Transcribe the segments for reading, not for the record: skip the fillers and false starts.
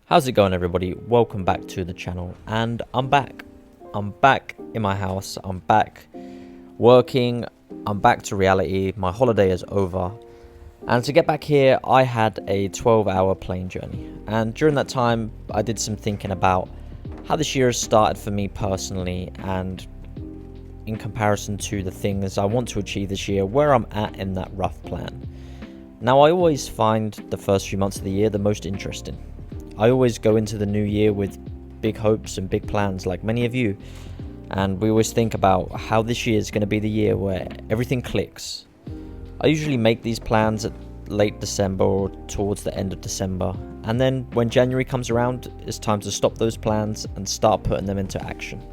How's it going, everybody? Welcome back to the channel, and I'm back in my house. I'm back working. I'm back to reality. My holiday is over, and to get back here I had a 12-hour plane journey, and during that time I did some thinking about how this year has started for me personally, and in comparison to the things I want to achieve this year, where I'm at in that rough plan. Now, I always find the first few months of the year the most interesting. I always go into the new year with big hopes and big plans, like many of you, and we always think about how this year is going to be the year where everything clicks. I usually make these plans at late December or towards the end of December, and then when January comes around, it's time to stop those plans and start putting them into action.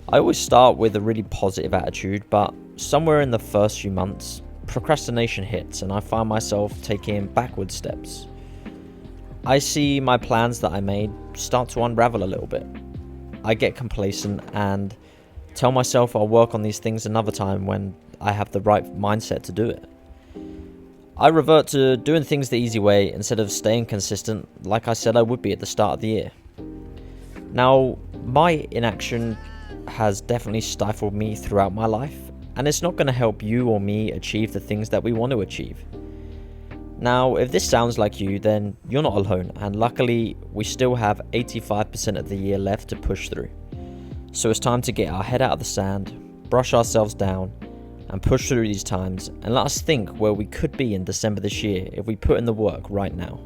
I always start with a really positive attitude, but somewhere in the first few months, procrastination hits and I find myself taking backward steps. I see my plans that I made start to unravel a little bit. I get complacent and tell myself I'll work on these things another time when I have the right mindset to do it. I revert to doing things the easy way instead of staying consistent like I said I would be at the start of the year. Now, my inaction has definitely stifled me throughout my life, and it's not going to help you or me achieve the things that we want to achieve. Now, if this sounds like you, then you're not alone, and luckily we still have 85% of the year left to push through. So it's time to get our head out of the sand, brush ourselves down, and push through these times, and let us think where we could be in December this year if we put in the work right now.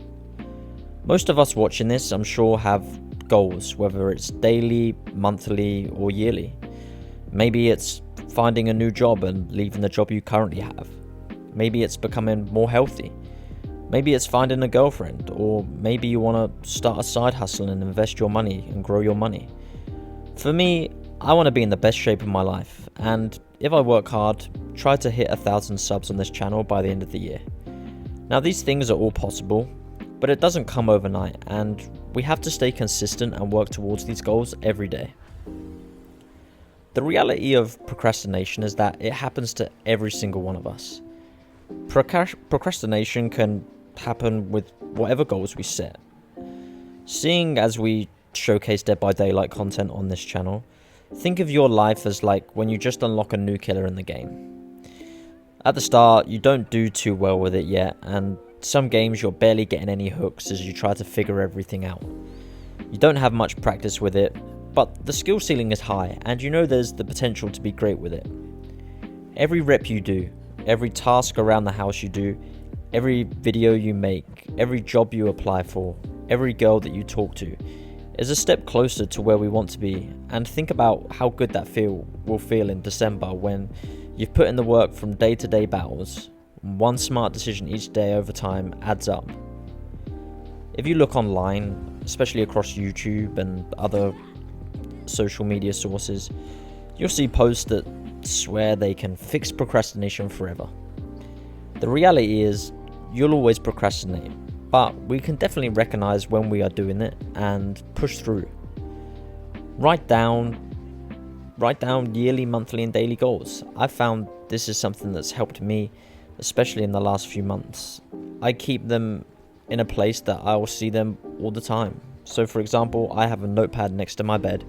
Most of us watching this, I'm sure, have goals, whether it's daily, monthly, or yearly. Maybe it's finding a new job and leaving the job you currently have. Maybe it's becoming more healthy. Maybe it's finding a girlfriend, or maybe you want to start a side hustle and invest your money and grow your money. For me, I want to be in the best shape of my life, and if I work hard, try to hit 1,000 subs on this channel by the end of the year. Now, these things are all possible, but it doesn't come overnight, and we have to stay consistent and work towards these goals every day. The reality of procrastination is that it happens to every single one of us. Procrastination can happen with whatever goals we set. Seeing as we showcase Dead by Daylight content on this channel, think of your life as like when you just unlock a new killer in the game. At the start, you don't do too well with it yet, and some games you're barely getting any hooks as you try to figure everything out. You don't have much practice with it, but the skill ceiling is high, and you know there's the potential to be great with it. Every rep you do, every task around the house you do, every video you make, every job you apply for, every girl that you talk to, is a step closer to where we want to be. And think about how good that will feel in December when you've put in the work from day-to-day battles. One smart decision each day over time adds up. If you look online, especially across YouTube and other social media sources, you'll see posts that swear they can fix procrastination forever. The reality is, you'll always procrastinate, but we can definitely recognize when we are doing it and push through. Write down yearly, monthly, and daily goals. I've found this is something that's helped me, especially in the last few months. I keep them in a place that I will see them all the time. So, for example, I have a notepad next to my bed,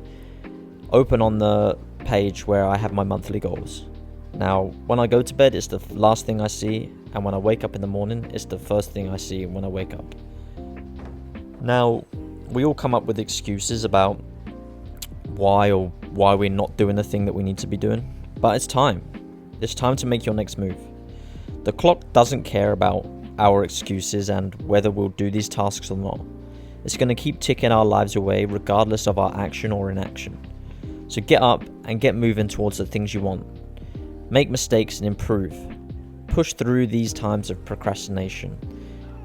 open on the page where I have my monthly goals. Now, when I go to bed, it's the last thing I see, and when I wake up in the morning, it's the first thing I see when I wake up. Now, we all come up with excuses about why we're not doing the thing that we need to be doing, but it's time. It's time to make your next move. The clock doesn't care about our excuses and whether we'll do these tasks or not. It's going to keep ticking our lives away regardless of our action or inaction. So get up and get moving towards the things you want. Make mistakes and improve. Push through these times of procrastination,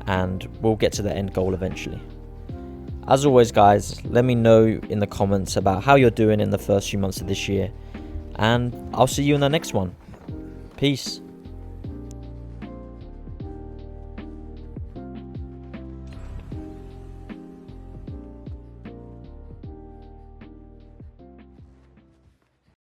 and we'll get to the end goal eventually. As always, guys, let me know in the comments about how you're doing in the first few months of this year, and I'll see you in the next one. Peace.